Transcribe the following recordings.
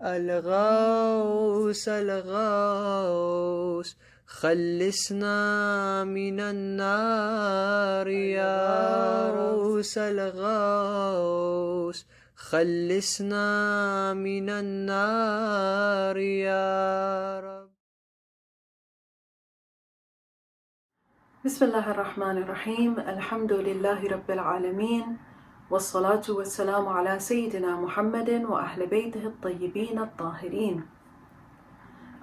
الغوث الغوث خلصنا من النار يا غوث الغوث خلصنا من النار يا رب. بسم الله الرحمن الرحيم. الحمد لله رب العالمين، والصلاة والسلام على سيدنا محمد وأهل بيته الطيبين الطاهرين.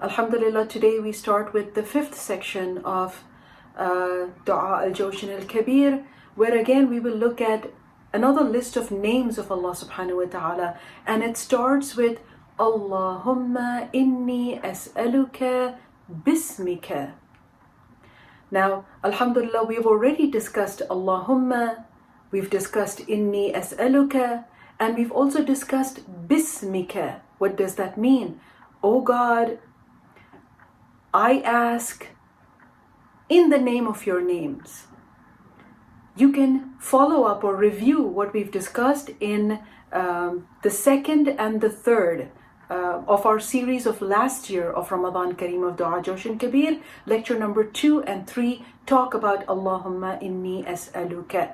Alhamdulillah, today we start with the fifth section of Dua Al-Jawshan Al-Kabir, where again we will look at another list of names of Allah subhanahu wa ta'ala, and it starts with Allahumma inni as'aluka bismika. Now, alhamdulillah, we've already discussed Allahumma, we've discussed inni as'aluka, and we've also discussed bismika. What does that mean? Oh God, I ask in the name of your names. You can follow up or review what we've discussed in the second and the third of our series of last year of Ramadan Kareem of Dua Jawshan Kabir. Lecture number 2 and 3 talk about Allahumma inni as'aluka.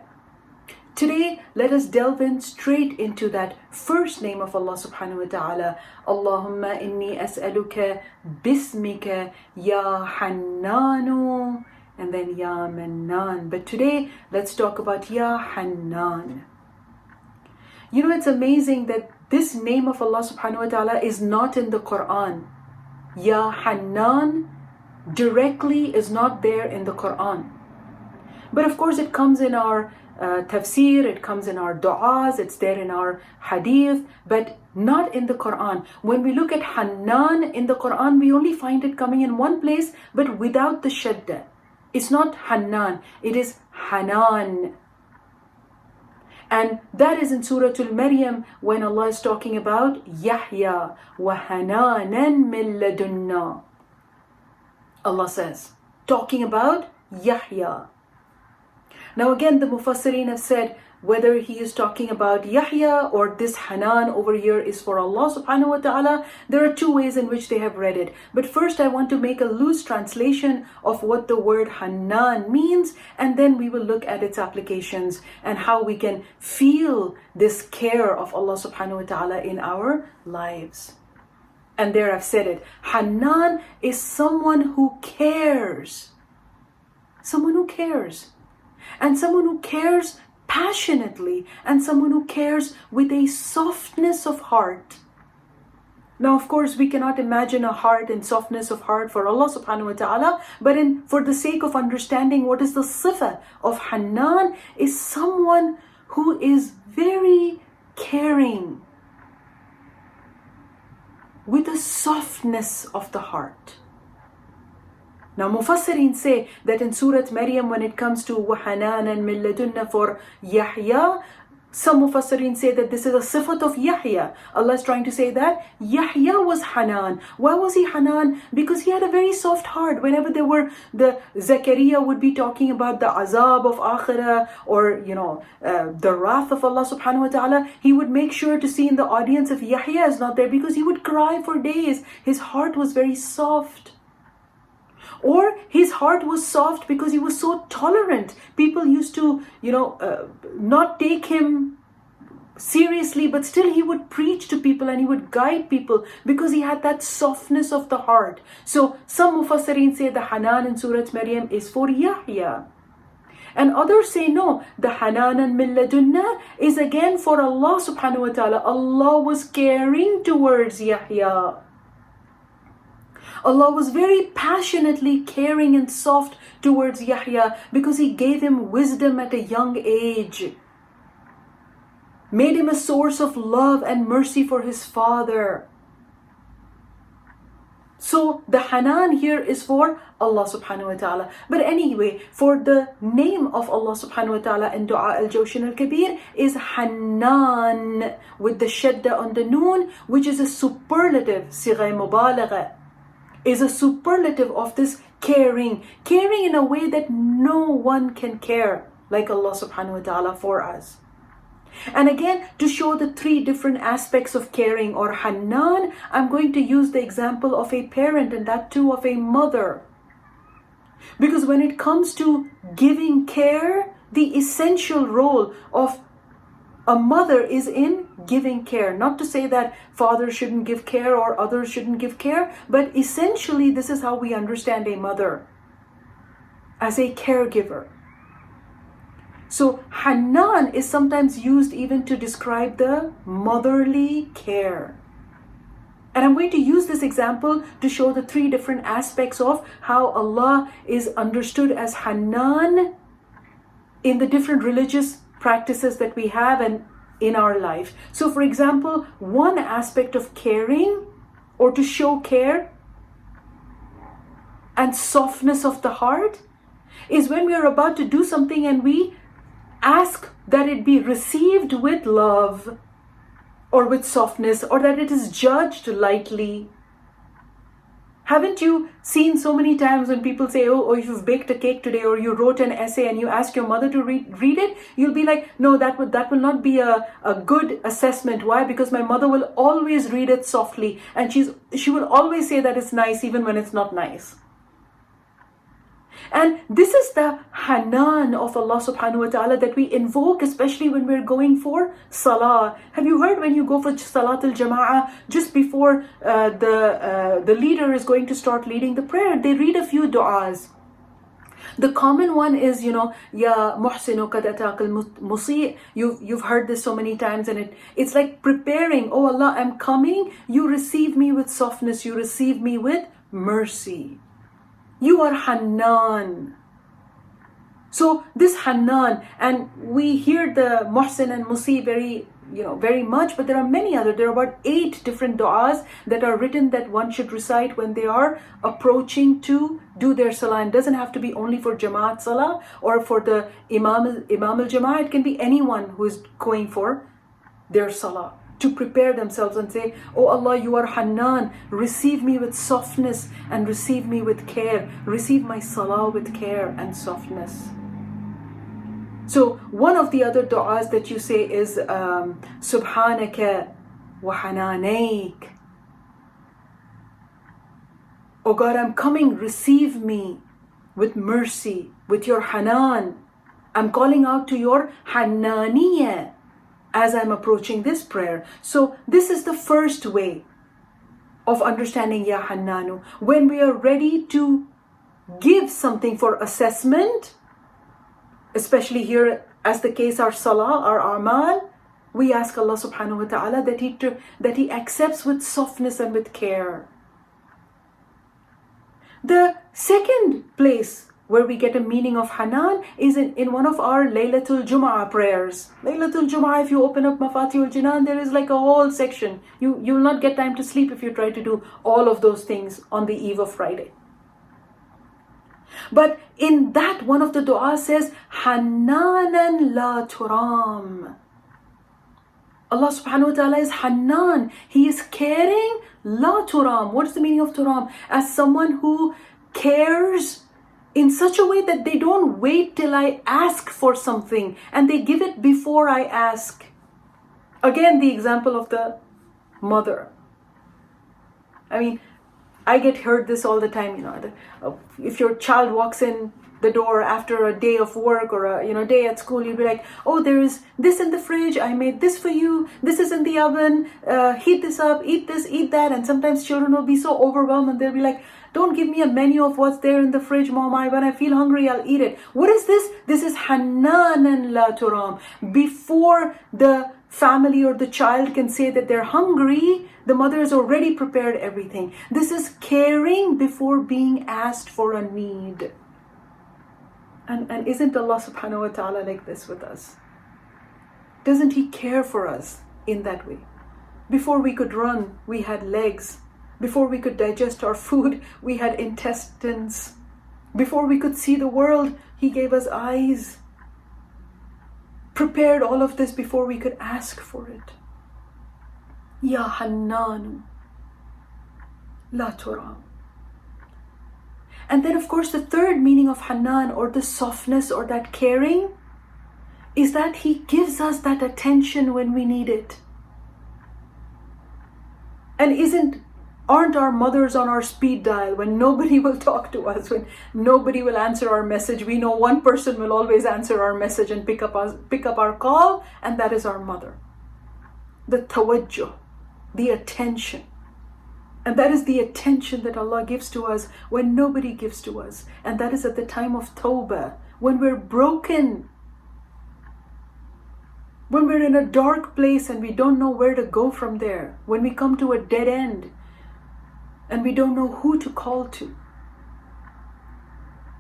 Today, let us delve in straight into that first name of Allah subhanahu wa ta'ala. Allahumma inni as'aluka bismika ya Hannanu, and then ya Mannan. But today, let's talk about ya Hannan. You know, it's amazing that this name of Allah subhanahu wa ta'ala is not in the Quran. Ya Hannan directly is not there in the Quran. But of course it comes in our tafsir, it comes in our du'as, it's there in our hadith, but not in the Quran. When we look at Hannan in the Quran, we only find it coming in one place, but without the shadda. It's not Hannan, it is Hanan. And that is in Surah Al-Maryam when Allah is talking about Yahya wa Hananan min ladunna. Allah says, talking about Yahya. Now again, the Mufassirin have said whether he is talking about Yahya or this Hanan over here is for Allah subhanahu wa ta'ala. There are two ways in which they have read it. But first I want to make a loose translation of what the word Hanan means, and then we will look at its applications and how we can feel this care of Allah subhanahu wa ta'ala in our lives. And there I've said it. Hanan is someone who cares. Someone who cares. And someone who cares passionately, and someone who cares with a softness of heart. Now, of course, we cannot imagine a heart and softness of heart for Allah subhanahu wa ta'ala, but for the sake of understanding what is the sifa of Hannan, is someone who is very caring with a softness of the heart. Now, Mufassirin say that in Surah Maryam, when it comes to وَحَنَانًا مِن لَدُنَّا for Yahya, some Mufassirin say that this is a sifat of Yahya. Allah is trying to say that Yahya was Hanan. Why was he Hanan? Because he had a very soft heart. Whenever the Zakaria would be talking about the azab of akhirah, or the wrath of Allah subhanahu wa ta'ala, he would make sure to see in the audience if Yahya is not there, because he would cry for days. His heart was very soft. Or his heart was soft because he was so tolerant. People used to, not take him seriously, but still he would preach to people and he would guide people because he had that softness of the heart. So some Mufassirin say the Hanan in Surah Maryam is for Yahya. And others say no, the Hananan min ladunna is again for Allah subhanahu wa ta'ala. Allah was caring towards Yahya. Allah was very passionately caring and soft towards Yahya because he gave him wisdom at a young age, made him a source of love and mercy for his father. So the Hanan here is for Allah subhanahu wa ta'ala. But anyway, for the name of Allah subhanahu wa ta'ala in Dua Al-Jawshan Al-Kabir is Hannan with the shadda on the noon, which is a superlative, sigha mubalagha, is a superlative of this caring in a way that no one can care like Allah subhanahu wa ta'ala for us. And again, to show the three different aspects of caring or Hannan, I'm going to use the example of a parent, and that too of a mother. Because when it comes to giving care, the essential role of a mother is in giving care. Not to say that fathers shouldn't give care or others shouldn't give care, but essentially this is how we understand a mother, as a caregiver. So Hannan is sometimes used even to describe the motherly care. And I'm going to use this example to show the three different aspects of how Allah is understood as Hannan in the different religious practices that we have and in our life. So for example, one aspect of caring or to show care and softness of the heart is when we are about to do something and we ask that it be received with love or with softness, or that it is judged lightly. Haven't you seen so many times when people say, oh, you've baked a cake today, or you wrote an essay and you ask your mother to read it? You'll be like, no, that will not be a good assessment. Why? Because my mother will always read it softly, and she will always say that it's nice even when it's not nice. And this is the Hannan of Allah subhanahu wa ta'ala that we invoke, especially when we're going for Salah. Have you heard when you go for Salat al-Jama'ah, just before the leader is going to start leading the prayer, they read a few du'as. The common one is, Ya Muhsinu qad ataq al-Musi'. You've heard this so many times, and it's like preparing. Oh Allah, I'm coming. You receive me with softness. You receive me with mercy. You are Hannan. So this Hannan, and we hear the Muhsin and Musi very much, but there are many other. There are about 8 different du'as that are written that one should recite when they are approaching to do their salah. It doesn't have to be only for Jamaat Salah or for the Imam al-Jama'ah. It can be anyone who is going for their salah, to prepare themselves and say, oh Allah, you are Hannan, receive me with softness and receive me with care. Receive my salah with care and softness. So one of the other du'as that you say is Subhanaka wa Hananaik. Oh God, I'm coming, receive me with mercy, with your Hanan. I'm calling out to your Hannaniyah as I'm approaching this prayer. So this is the first way of understanding Ya Hannanu. When we are ready to give something for assessment, especially here as the case our salah, our amal, we ask Allah subhanahu wa ta'ala that He accepts with softness and with care. The second place where we get a meaning of Hannan is in one of our Laylatul Jum'ah prayers. Laylatul Jum'ah, if you open up Mafatihul Jinan, there is like a whole section. You will not get time to sleep if you try to do all of those things on the eve of Friday. But in that, one of the du'as says, Hannanan la turam. Allah subhanahu wa ta'ala is Hannan. He is caring, la turam. What is the meaning of turam? As someone who cares in such a way that they don't wait till I ask for something and they give it before I ask. Again, the example of the mother. I mean, I get heard this all the time, if your child walks in the door after a day of work or a day at school, you'll be like, oh, there is this in the fridge, I made this for you, this is in the oven, heat this up, eat this, eat that. And sometimes children will be so overwhelmed and they'll be like, don't give me a menu of what's there in the fridge, Mom. When I feel hungry, I'll eat it. What is this? This is Hannanan la turam. Before the family or the child can say that they're hungry, the mother has already prepared everything. This is caring before being asked for a need. And isn't Allah subhanahu wa ta'ala like this with us? Doesn't He care for us in that way? Before we could run, we had legs. Before we could digest our food, we had intestines. Before we could see the world, He gave us eyes. Prepared all of this before we could ask for it. Ya Hannanu la turam. And then of course the third meaning of Hannan, or the softness or that caring, is that He gives us that attention when we need it. And aren't our mothers on our speed dial when nobody will talk to us, when nobody will answer our message? We know one person will always answer our message and pick up our call, and that is our mother. The tawajjuh, the attention. And that is the attention that Allah gives to us when nobody gives to us. And that is at the time of tawbah, when we're broken, when we're in a dark place and we don't know where to go from there, when we come to a dead end and we don't know who to call to.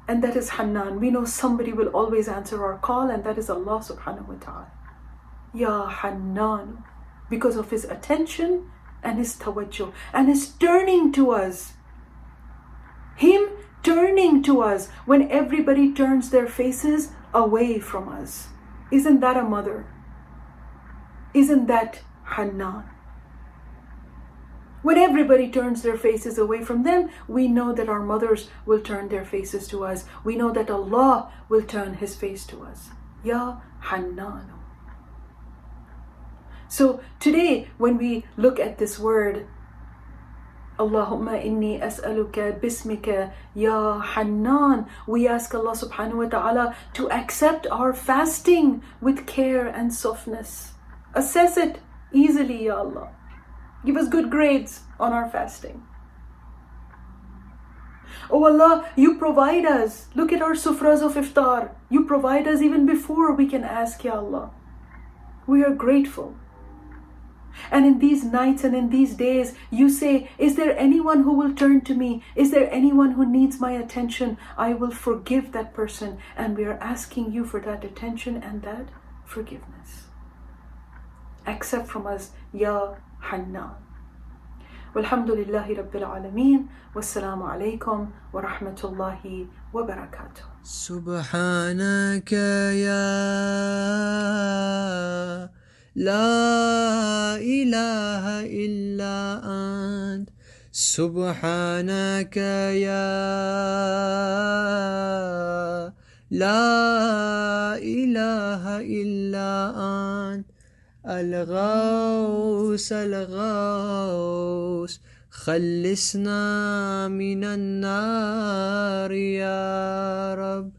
And that is Hannan. We know somebody will always answer our call, and that is Allah subhanahu wa ta'ala. Ya Hannanu, because of His attention and His tawajjuh and His turning to us. Him turning to us when everybody turns their faces away from us. Isn't that a mother? Isn't that Hannan? When everybody turns their faces away from them, we know that our mothers will turn their faces to us. We know that Allah will turn His face to us. Ya Hannanu. So today, when we look at this word, Allahumma inni as'aluka bismika ya Hannan, we ask Allah subhanahu wa ta'ala to accept our fasting with care and softness. Assess it easily, Ya Allah. Give us good grades on our fasting. Oh Allah, You provide us. Look at our sufras of iftar. You provide us even before we can ask, Ya Allah. We are grateful. And in these nights and in these days, You say, is there anyone who will turn to me? Is there anyone who needs my attention? I will forgive that person. And we are asking You for that attention and that forgiveness. Accept from us, Ya Hannan. Walhamdulillahi Rabbil Alameen. Wassalamu alaikum wa rahmatullahi wa barakatuh. Subhanaka ya La ilaha illa ant. Subhanaka ya La ilaha illa ant. الغوث الغوث خلصنا من النار يا رب